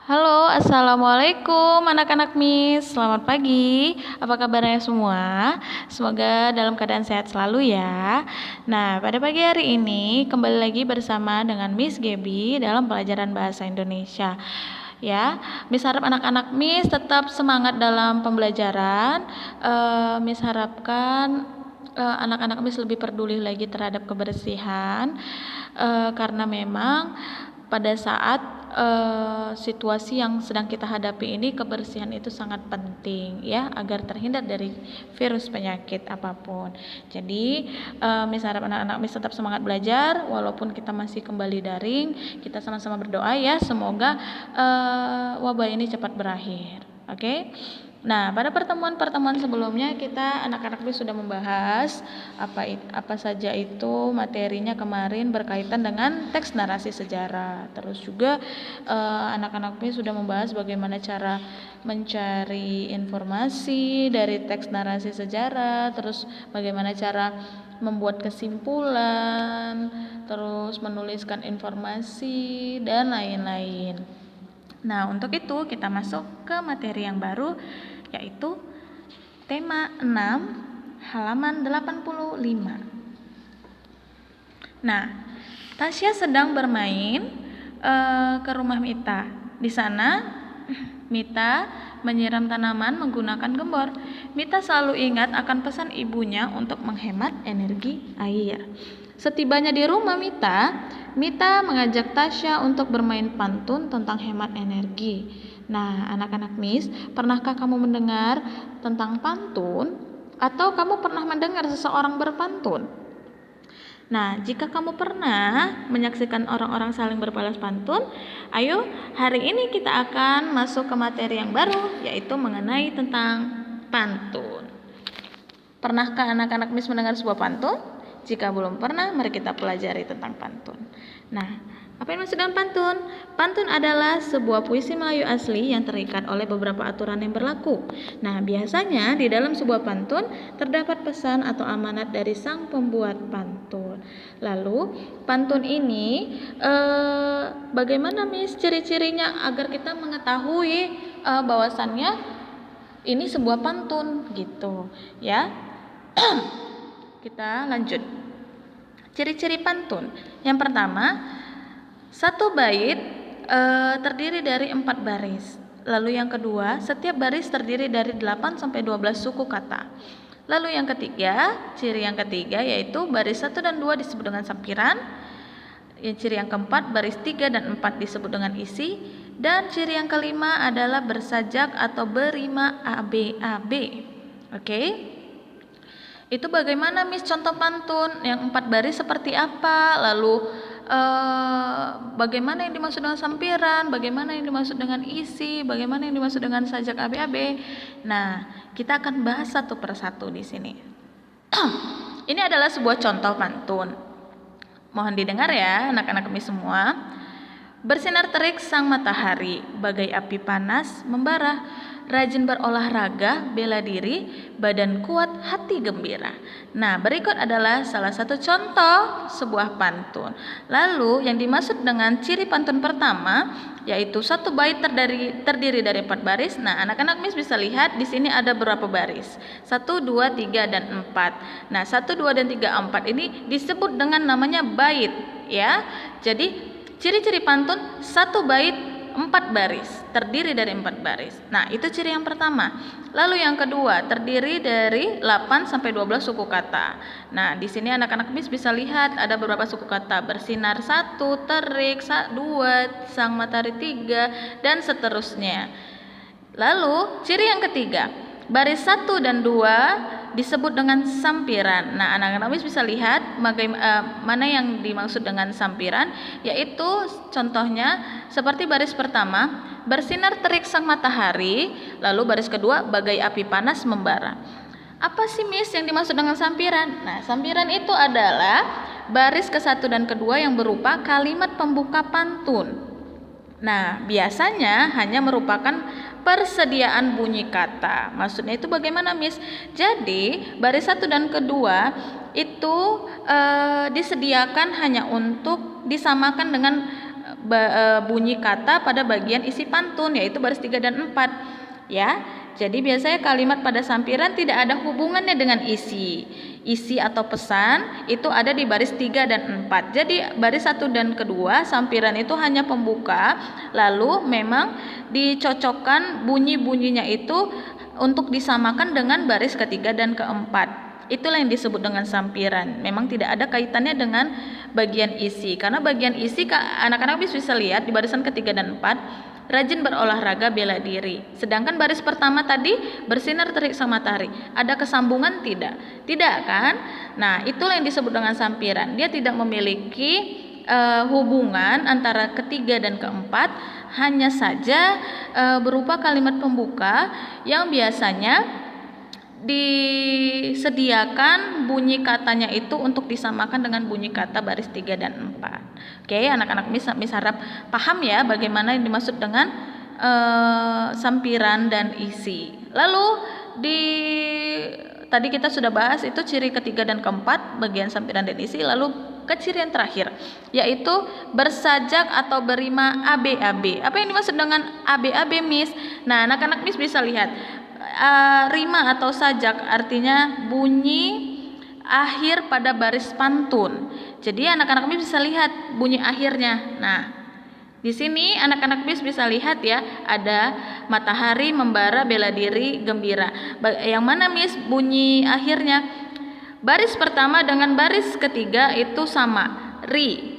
Halo, assalamualaikum anak-anak Miss. Selamat pagi. Apa kabarnya semua? Semoga dalam keadaan sehat selalu ya. Nah, pada pagi hari ini kembali lagi bersama dengan Miss Gaby dalam pelajaran bahasa Indonesia. Ya, Miss harap anak-anak Miss tetap semangat dalam pembelajaran. Miss harapkan anak-anak Miss lebih peduli lagi terhadap kebersihan, karena memang pada saat situasi yang sedang kita hadapi ini, kebersihan itu sangat penting ya, agar terhindar dari virus penyakit apapun. Jadi Miss harap anak-anak Miss tetap semangat belajar walaupun kita masih kembali daring. Kita sama-sama berdoa ya, semoga wabah ini cepat berakhir. Oke? Nah, pada pertemuan-pertemuan sebelumnya kita anak-anak Miss sudah membahas apa saja itu materinya kemarin berkaitan dengan teks narasi sejarah. Terus juga anak-anak Miss sudah membahas bagaimana cara mencari informasi dari teks narasi sejarah, terus bagaimana cara membuat kesimpulan, terus menuliskan informasi dan lain-lain. Nah, untuk itu kita masuk ke materi yang baru, yaitu tema 6 halaman 85. Nah, Tasya sedang bermain ke rumah Mita. Di sana Mita menyiram tanaman menggunakan gembor. Mita selalu ingat akan pesan ibunya untuk menghemat energi air. Setibanya di rumah Mita mengajak Tasya untuk bermain pantun tentang hemat energi. Nah, anak-anak Miss, pernahkah kamu mendengar tentang pantun? Atau kamu pernah mendengar seseorang berpantun? Nah, jika kamu pernah menyaksikan orang-orang saling berbalas pantun, ayo hari ini kita akan masuk ke materi yang baru, yaitu mengenai tentang pantun. Pernahkah anak-anak Miss mendengar sebuah pantun? Jika belum pernah, mari kita pelajari tentang pantun. Nah, apa yang maksud dengan pantun? Pantun adalah sebuah puisi Melayu asli yang terikat oleh beberapa aturan yang berlaku. Nah, biasanya di dalam sebuah pantun terdapat pesan atau amanat dari sang pembuat pantun. Lalu, pantun ini bagaimana Miss ciri-cirinya agar kita mengetahui bahwasannya ini sebuah pantun gitu, ya. Kita lanjut. Ciri-ciri pantun. Yang pertama, satu bait terdiri dari 4 baris. Lalu yang kedua, setiap baris terdiri dari 8 sampai 12 suku kata. Lalu yang ketiga, ciri yang ketiga yaitu baris 1 dan 2 disebut dengan sampiran. Ciri yang keempat, baris 3 dan 4 disebut dengan isi. Dan ciri yang kelima adalah bersajak atau berima ABAB. Oke? Itu bagaimana Miss contoh pantun yang 4 baris seperti apa? Lalu bagaimana yang dimaksud dengan sampiran? Bagaimana yang dimaksud dengan isi? Bagaimana yang dimaksud dengan sajak ABAB? Nah, kita akan bahas satu persatu di sini. Ini adalah sebuah contoh pantun. Mohon didengar ya anak-anak Miss semua. Bersinar terik sang matahari, bagai api panas membara. Rajin berolahraga, bela diri, badan kuat, hati gembira. Nah, berikut adalah salah satu contoh sebuah pantun. Lalu yang dimaksud dengan ciri pantun pertama yaitu satu bait terdiri dari 4 baris. Nah, anak-anak Miss bisa lihat di sini ada berapa baris? 1, 2, 3 dan 4. Nah, 1, 2 dan 3, 4 ini disebut dengan namanya bait, ya. Jadi ciri-ciri pantun satu bait 4 baris, terdiri dari 4 baris. Nah, itu ciri yang pertama. Lalu yang kedua, terdiri dari 8 sampai 12 suku kata. Nah, di sini anak-anak Miss bisa lihat ada beberapa suku kata. Bersinar 1, terik 2, sang matahari 3, dan seterusnya. Lalu, ciri yang ketiga, baris 1 dan 2 disebut dengan sampiran. Nah, anak-anak Miss bisa lihat mana yang dimaksud dengan sampiran, yaitu contohnya seperti baris pertama, bersinar terik sang matahari, lalu baris kedua, bagai api panas membara. Apa sih Miss yang dimaksud dengan sampiran? Nah, sampiran itu adalah baris ke-1 dan kedua yang berupa kalimat pembuka pantun. Nah, biasanya hanya merupakan persediaan bunyi kata. Maksudnya itu bagaimana Miss? Jadi baris 1 dan kedua itu disediakan hanya untuk disamakan dengan bunyi kata pada bagian isi pantun, yaitu baris 3 dan 4 ya. Jadi biasanya kalimat pada sampiran tidak ada hubungannya dengan isi. Isi atau pesan itu ada di baris 3 dan 4. Jadi baris 1 dan kedua sampiran itu hanya pembuka, lalu memang dicocokkan bunyi-bunyinya itu untuk disamakan dengan baris ketiga dan keempat. Itulah yang disebut dengan sampiran. Memang tidak ada kaitannya dengan bagian isi. Karena bagian isi anak-anak bisa lihat di barisan ketiga dan 4, rajin berolahraga, bela diri. Sedangkan baris pertama tadi bersinar terik sama matahari. Ada kesambungan tidak? Tidak kan? Nah, itulah yang disebut dengan sampiran. Dia tidak memiliki hubungan antara ketiga dan keempat, hanya saja berupa kalimat pembuka yang biasanya disediakan bunyi katanya itu untuk disamakan dengan bunyi kata baris 3 dan 4. Oke, anak-anak Miss harap paham ya bagaimana yang dimaksud dengan sampiran dan isi. Lalu tadi kita sudah bahas itu ciri ketiga dan keempat bagian sampiran dan isi. Lalu ke ciri yang terakhir, yaitu bersajak atau berima AB-AB. Apa yang dimaksud dengan AB-AB, Miss? Nah, anak-anak Miss bisa lihat rima atau sajak artinya bunyi akhir pada baris pantun. Jadi anak-anak Miss bisa lihat bunyi akhirnya. Nah, di sini anak-anak Miss bisa lihat ya, ada matahari, membara, bela diri, gembira. Yang mana Miss bunyi akhirnya? Baris pertama dengan baris ketiga itu sama, ri.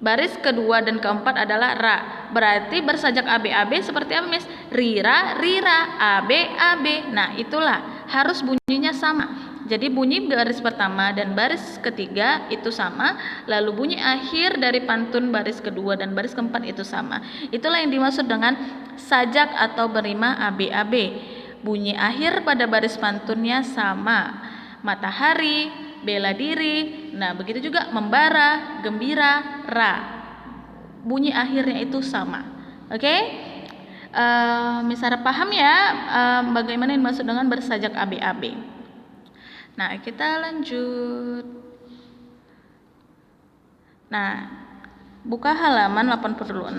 Baris kedua dan keempat adalah ra. Berarti bersajak AB-AB seperti apa, Miss? Rira, rira, AB-AB. Nah, itulah harus bunyinya sama. Jadi bunyi baris pertama dan baris ketiga itu sama, lalu bunyi akhir dari pantun baris kedua dan baris keempat itu sama. Itulah yang dimaksud dengan sajak atau berima AB-AB. Bunyi akhir pada baris pantunnya sama. Matahari, bela diri, nah begitu juga membara, gembira, ra. Bunyi akhirnya itu sama. Oke? Miss harap paham ya bagaimana yang dimaksud dengan bersajak AB-AB. Nah, kita lanjut. Nah, buka halaman 86.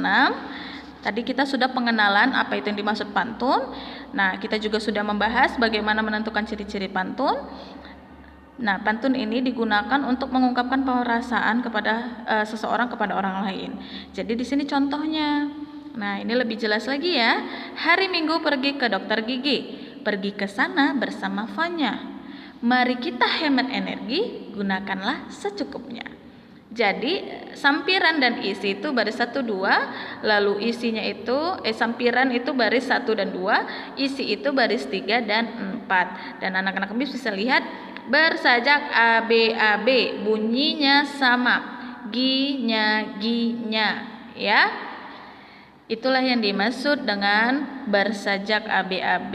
Tadi kita sudah pengenalan apa itu yang dimaksud pantun. Nah, kita juga sudah membahas bagaimana menentukan ciri-ciri pantun. Nah, pantun ini digunakan untuk mengungkapkan perasaan kepada seseorang kepada orang lain. Jadi di sini contohnya. Nah, ini lebih jelas lagi ya. Hari Minggu pergi ke dokter gigi. Pergi ke sana bersama Fanya. Mari kita hemat energi, gunakanlah secukupnya. Jadi sampiran dan isi itu baris 1 2, lalu isinya itu sampiran itu baris 1 dan 2, isi itu baris 3 dan 4. Dan anak-anak bisa lihat bersajak AB-AB, bunyinya sama, ginya ya. Itulah yang dimaksud dengan bersajak AB-AB.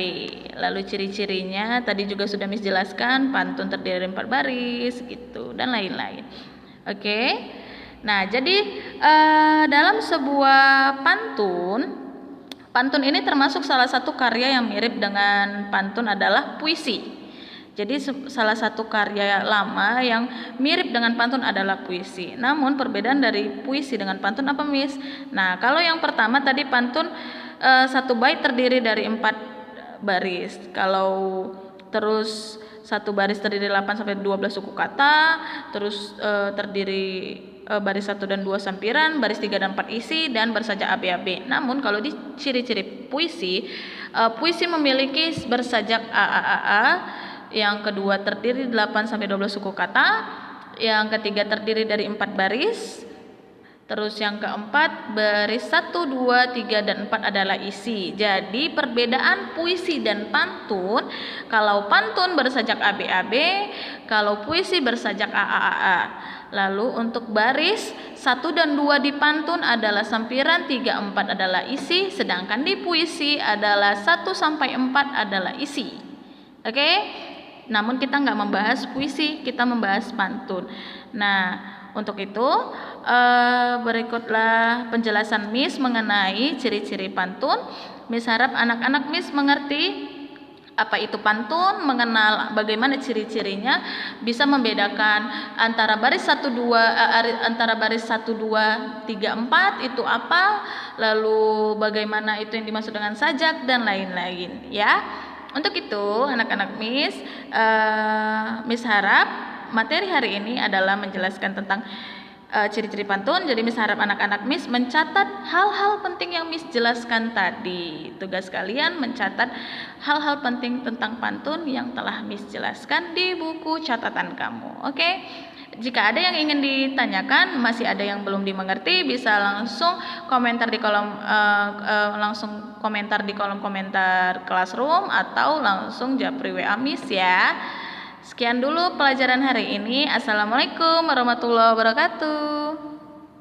Lalu ciri-cirinya tadi juga sudah Miss jelaskan, pantun terdiri dari 4 baris gitu dan lain-lain. Oke. Nah, jadi dalam sebuah pantun ini termasuk salah satu karya yang mirip dengan pantun adalah puisi. Jadi salah satu karya lama yang mirip dengan pantun adalah puisi. Namun perbedaan dari puisi dengan pantun apa, Miss? Nah, kalau yang pertama tadi pantun satu bait terdiri dari 4 baris. Kalau terus satu baris terdiri 8 sampai 12 suku kata, terus terdiri baris 1 dan 2 sampiran, baris 3 dan 4 isi, dan bersajak AB-AB. Namun kalau di ciri-ciri puisi, puisi memiliki bersajak AAAA, yang kedua terdiri 8 sampai 12 suku kata, yang ketiga terdiri dari 4 baris, terus yang keempat baris 1, 2, 3 dan 4 adalah isi. Jadi perbedaan puisi dan pantun, kalau pantun bersajak AB-AB, kalau puisi bersajak AAAA. Lalu untuk baris 1 dan 2 di pantun adalah sampiran, 3, 4 adalah isi, sedangkan di puisi adalah 1 sampai 4 adalah isi. Oke? Namun kita nggak membahas puisi, kita membahas pantun. Nah, untuk itu berikutlah penjelasan Miss mengenai ciri-ciri pantun. Miss harap anak-anak Miss mengerti apa itu pantun, mengenal bagaimana ciri-cirinya, bisa membedakan antara baris 1 2 antara baris 1 2 3 4 itu apa, lalu bagaimana itu yang dimaksud dengan sajak dan lain-lain ya. Untuk itu anak-anak Miss harap materi hari ini adalah menjelaskan tentang ciri-ciri pantun. Jadi Miss harap anak-anak Miss mencatat hal-hal penting yang Miss jelaskan tadi. Tugas kalian mencatat hal-hal penting tentang pantun yang telah Miss jelaskan di buku catatan kamu. Oke? Jika ada yang ingin ditanyakan, masih ada yang belum dimengerti, bisa langsung komentar di kolom komentar Classroom atau langsung japri WA Miss ya. Sekian dulu pelajaran hari ini. Assalamualaikum warahmatullahi wabarakatuh.